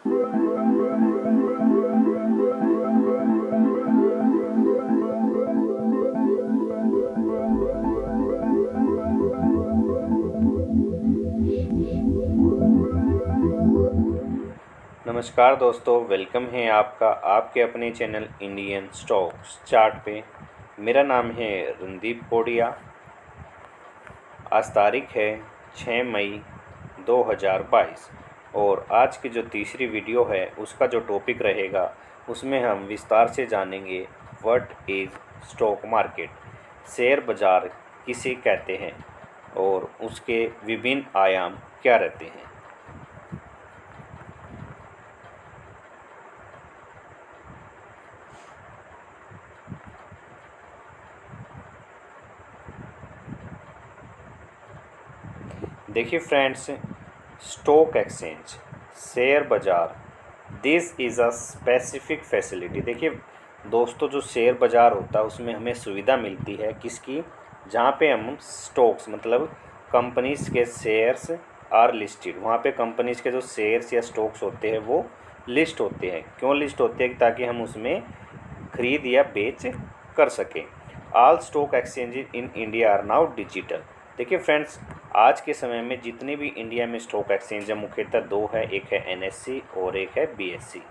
नमस्कार दोस्तों, वेलकम है आपका आपके अपने चैनल इंडियन स्टॉक्स चार्ट पे। मेरा नाम है रणदीप कोडिया। आज तारीख है 6 मई 2022 और आज की जो तीसरी वीडियो है उसका जो टॉपिक रहेगा उसमें हम विस्तार से जानेंगे what is stock market, share बाज़ार किसे कहते हैं और उसके विभिन्न आयाम क्या रहते हैं। देखिए फ्रेंड्स, स्टॉक एक्सचेंज, शेयर बाज़ार, this is a specific facility. देखिए दोस्तों, जो शेयर बाज़ार होता है उसमें हमें सुविधा मिलती है किसकी, जहाँ पे हम स्टॉक्स मतलब कंपनीज़ के शेयर्स आर लिस्टेड, वहाँ पे कंपनीज़ के जो शेयर्स या स्टॉक्स होते हैं वो लिस्ट होते हैं। क्यों लिस्ट होते हैं? ताकि हम उसमें खरीद या बेच कर सकें। All stock exchanges in India are now digital. देखिए फ्रेंड्स, आज के समय में जितने भी इंडिया में स्टॉक एक्सचेंज है मुख्यतः दो है, एक है एनएससी और एक है बीएससी,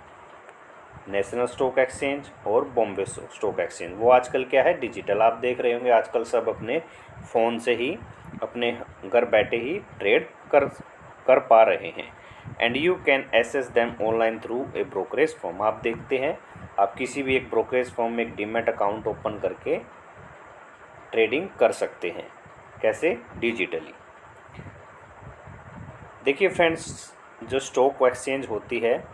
नेशनल स्टॉक एक्सचेंज और बॉम्बे स्टॉक एक्सचेंज। वो आजकल क्या है, डिजिटल। आप देख रहे होंगे आजकल सब अपने फ़ोन से ही अपने घर बैठे ही ट्रेड कर पा रहे हैं। And you can access them online through a brokerage form. आप देखते हैं, आप किसी भी एक ब्रोकरेज फॉर्म में एक डीमैट अकाउंट ओपन करके ट्रेडिंग कर सकते हैं। कैसे? डिजिटली। देखिए फ्रेंड्स, जो स्टॉक एक्सचेंज होती है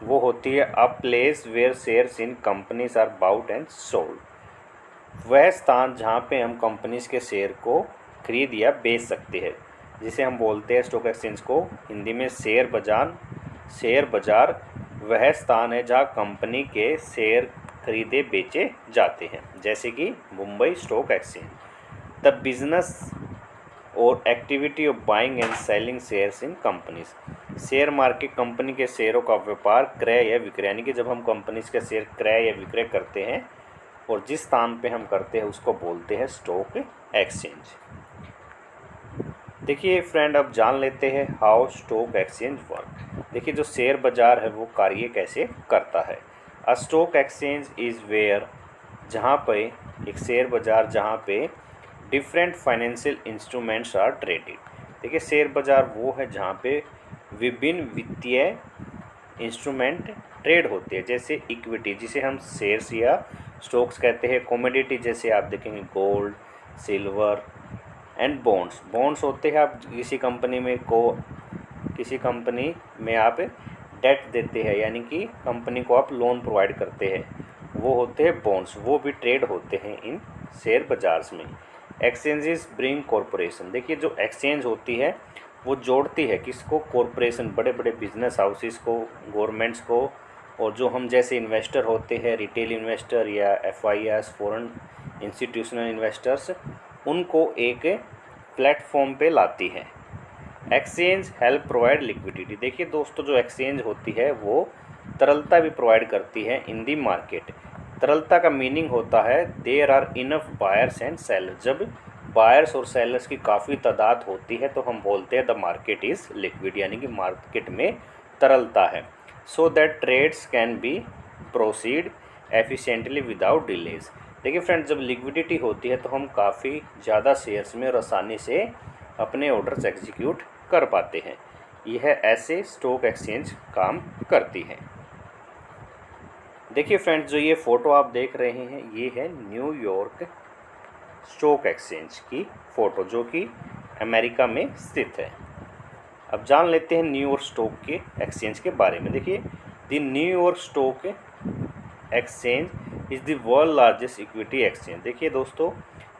वो होती है a place where shares in companies are bought and sold. वह स्थान जहाँ पे हम कंपनीज के शेयर को खरीद या बेच सकते हैं, जिसे हम बोलते हैं स्टॉक एक्सचेंज को हिंदी में शेयर बाजार। शेयर बाजार वह स्थान है जहाँ कंपनी के शेयर खरीदे बेचे जाते हैं, जैसे कि Mumbai stock exchange. The business और activity of buying and selling shares in companies. Share market company के शेयरों का व्यापार, क्रय या विक्रय, यानी कि जब हम कंपनीज के शेयर क्रय या विक्रय करते हैं और जिस स्थान पे हम करते हैं उसको बोलते हैं स्टॉक एक्सचेंज। देखिए फ्रेंड, अब जान लेते हैं हाउ स्टॉक एक्सचेंज वर्क। देखिए, जो शेयर बाजार है वो कार्य कैसे करता है। A stock exchange is where, जहाँ पे एक शेयर बाजार जहाँ पे different financial instruments are traded. देखिए, शेयर बाजार वो है जहाँ पे विभिन्न वित्तीय इंस्ट्रूमेंट ट्रेड होते हैं, जैसे इक्विटी जिसे हम शेयर्स या स्टॉक्स कहते हैं। कमोडिटी जैसे आप देखेंगे gold, silver and bonds. Bonds होते हैं, आप किसी कंपनी में आप डेट देते हैं, यानी कि कंपनी को आप लोन प्रोवाइड करते हैं, वो होते हैं बॉन्ड्स। वो भी ट्रेड होते हैं इन शेयर बाजार में। Exchanges bring corporation. देखिए, जो एक्सचेंज होती है वो जोड़ती है किसको? कॉरपोरेशन, बड़े बड़े बिजनेस हाउसेस को, गवर्नमेंट्स को, और जो हम जैसे इन्वेस्टर होते हैं, रिटेल इन्वेस्टर या एफआईआईस, फॉरेन इंस्टीट्यूशनल इन्वेस्टर्स, उनको एक प्लेटफॉर्म पे लाती है। Exchange help provide liquidity. देखिए दोस्तों, जो एक्सचेंज होती है वो तरलता भी प्रोवाइड करती है इन दी मार्केट। तरलता का मीनिंग होता है there are enough buyers and sellers. जब बायर्स और सेलर्स की काफ़ी तादाद होती है तो हम बोलते हैं द मार्केट इज़ लिक्विड, यानी कि मार्केट में तरलता है। So that trades can be proceed efficiently without delays. देखिए फ्रेंड्स, जब लिक्विडिटी होती है तो हम काफ़ी ज़्यादा शेयर्स में और आसानी से अपने ऑर्डर्स एग्जीक्यूट कर पाते हैं। यह ऐसे स्टॉक एक्सचेंज काम करती है। देखिए फ्रेंड्स, जो ये फ़ोटो आप देख रहे हैं ये है न्यूयॉर्क स्टॉक एक्सचेंज की फ़ोटो, जो कि अमेरिका में स्थित है। अब जान लेते हैं न्यूयॉर्क स्टॉक के एक्सचेंज के बारे में। देखिए, the New York stock exchange is the world largest equity exchange. देखिए दोस्तों,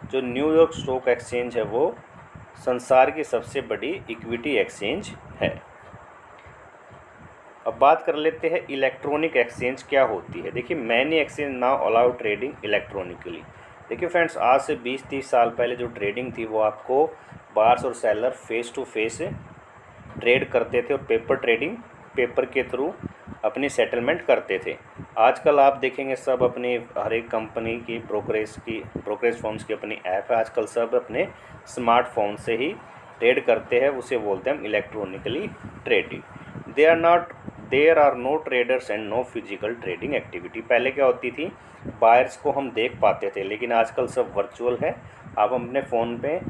जो न्यूयॉर्क स्टॉक एक्सचेंज है वो संसार की सबसे बड़ी इक्विटी एक्सचेंज है। अब बात कर लेते हैं इलेक्ट्रॉनिक एक्सचेंज क्या होती है। देखिए, many exchange now allow trading electronically. देखिए फ्रेंड्स, आज से 20-30 साल पहले जो ट्रेडिंग थी वो आपको बायर्स और seller face to face trade करते थे और पेपर ट्रेडिंग, पेपर के थ्रू अपनी सेटलमेंट करते थे। आजकल आप देखेंगे सब अपनी हर एक कंपनी की ब्रोकरेज फर्म्स की अपनी ऐप है। आजकल सब अपने स्मार्टफोन से ही ट्रेड करते हैं, उसे बोलते हैं हम electronically trading. There are no traders and no physical trading activity. पहले क्या होती थी, बायर्स को हम देख पाते थे, लेकिन आजकल सब वर्चुअल है। आप अपने फ़ोन पे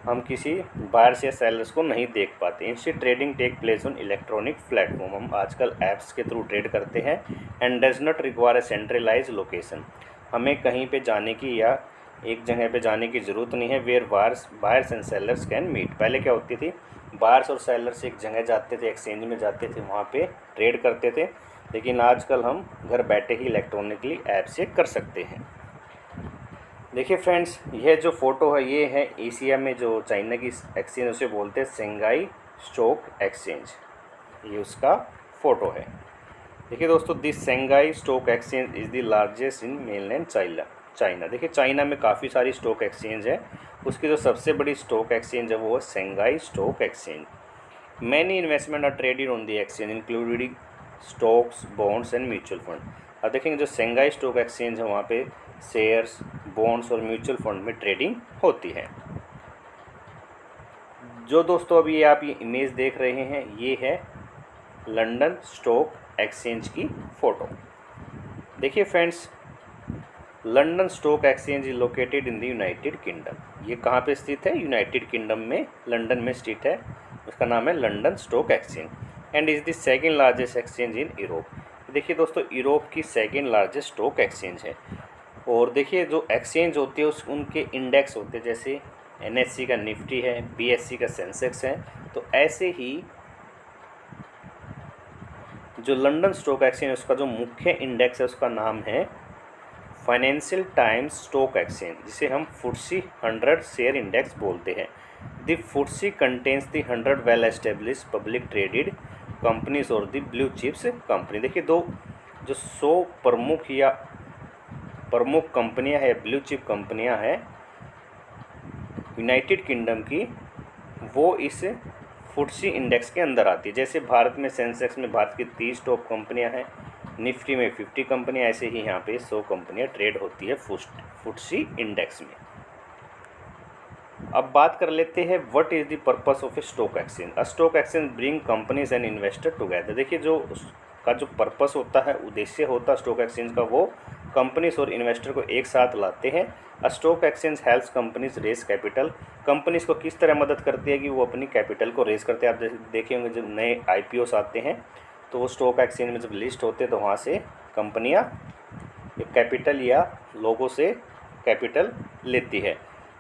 हम किसी बायर्स या सेलर्स को नहीं देख पाते। Instead trading take place on electronic platform. हम आजकल ऐप्स के थ्रू ट्रेड करते हैं। And does not require a centralise location. हमें कहीं पे जाने की या एक जगह पे जाने की ज़रूरत नहीं है। Where buyers and sellers can meet. पहले क्या होती थी, बायर्स और सेलर्स एक जगह जाते थे, एक्सचेंज में जाते थे, वहाँ पे ट्रेड करते थे, लेकिन आजकल हम घर बैठे ही इलेक्ट्रॉनिकली ऐप से कर सकते हैं। देखिए फ्रेंड्स, यह जो फ़ोटो है ये है एशिया में जो चाइना की एक्सचेंज उसे बोलते हैं शंघाई स्टॉक एक्सचेंज। ये उसका फ़ोटो है। देखिए दोस्तों, this Shanghai stock exchange is the largest in mainland China. देखिए चाइना में काफ़ी सारी स्टॉक एक्सचेंज है, उसकी जो सबसे बड़ी स्टॉक एक्सचेंज है वो है Shanghai stock exchange. Many investment are traded on the exchange including stocks, bonds and mutual fund. अब देखेंगे जो शंघाई स्टॉक एक्सचेंज है वहाँ पे शेयर्स, बॉन्ड्स और म्यूचुअल फंड में ट्रेडिंग होती है। जो दोस्तों अभी ये इमेज देख रहे हैं ये है लंदन स्टॉक एक्सचेंज की फ़ोटो। देखिए friends, London stock exchange is located in the United kingdom. ये कहाँ पे स्थित है, यूनाइटेड किंगडम में लंदन में स्थित है। उसका नाम है London stock exchange and is the second largest exchange in Europe. देखिए दोस्तों, यूरोप की सेकेंड लार्जेस्ट स्टॉक एक्सचेंज है। और देखिए जो एक्सचेंज होती है उनके इंडेक्स होते हैं, जैसे NSE का निफ्टी है, BSE का सेंसेक्स है। तो ऐसे ही जो लंदन स्टॉक एक्सचेंज है उसका जो मुख्य इंडेक्स है उसका नाम है फाइनेंशियल टाइम्स स्टॉक एक्सचेंज, जिसे हम FTSE 100 शेयर इंडेक्स बोलते हैं। The FTSE contains the 100 well establish public traded companies और द ब्लू चिप्स कंपनी। देखिए दो जो 100 प्रमुख कंपनियां हैं, ब्लू चिप कंपनियां हैं यूनाइटेड किंगडम की, वो इस FTSE इंडेक्स के अंदर आती है। जैसे भारत में सेंसेक्स में भारत की 30 टॉप कंपनियां हैं, निफ्टी में 50 कंपनियां, ऐसे ही यहाँ पे 100 कंपनियां ट्रेड होती है FTSE इंडेक्स में। अब बात कर लेते हैं what is the purpose of A stock exchange. A stock exchange bring companies and investor together. देखिए जो उसका जो पर्पस होता है, उद्देश्य होता है स्टॉक एक्सचेंज का, वो कंपनीज और इन्वेस्टर को एक साथ लाते हैं। A stock exchange helps companies raise capital. Companies को किस तरह मदद करती है कि वो अपनी कैपिटल को रेज करते हैं। आप देखे होंगे जब नए IPOs आते हैं तो वो स्टॉक एक्सचेंज में जब लिस्ट होते हैं तो वहाँ से कंपनियाँ कैपिटल या लोगों से कैपिटल लेती है।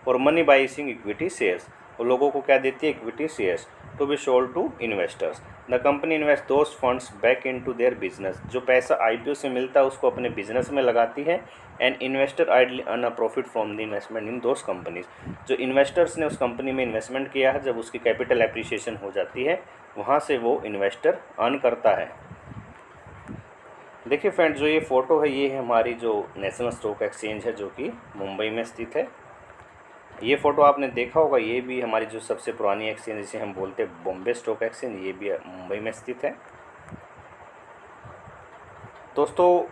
और money by issuing equity shares, वो लोगों को क्या देती है, equity shares to be sold to investors. The company invest those funds back into their business. जो पैसा IPO से मिलता है उसको अपने बिजनेस में लगाती है। And investor ideally earn a profit from the investment in those companies. जो इन्वेस्टर्स ने उस कंपनी में इन्वेस्टमेंट किया है, जब उसकी कैपिटल एप्रिसिएशन हो जाती है वहाँ से वो इन्वेस्टर अर्न करता है। देखिए फ्रेंड्स, जो ये फ़ोटो है ये है हमारी जो नेशनल स्टॉक एक्सचेंज है जो कि मुंबई में स्थित है। ये फ़ोटो आपने देखा होगा, ये भी हमारी जो सबसे पुरानी एक्सचेंज जिसे हम बोलते हैं बॉम्बे स्टॉक एक्सचेंज, ये भी मुंबई में स्थित है। दोस्तों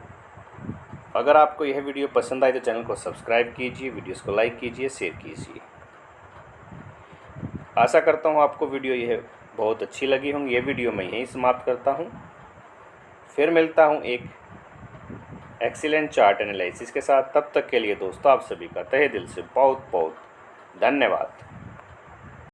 अगर आपको यह वीडियो पसंद आए तो चैनल को सब्सक्राइब कीजिए, वीडियोस को लाइक कीजिए, शेयर कीजिए। आशा करता हूँ आपको वीडियो यह बहुत अच्छी लगी होंगी। ये वीडियो मैं यहीं समाप्त करता हूँ। फिर मिलता हूँ एक एक्सीलेंट चार्ट एनालिसिस के साथ। तब तक के लिए दोस्तों आप सभी का तहे दिल से बहुत बहुत धन्यवाद।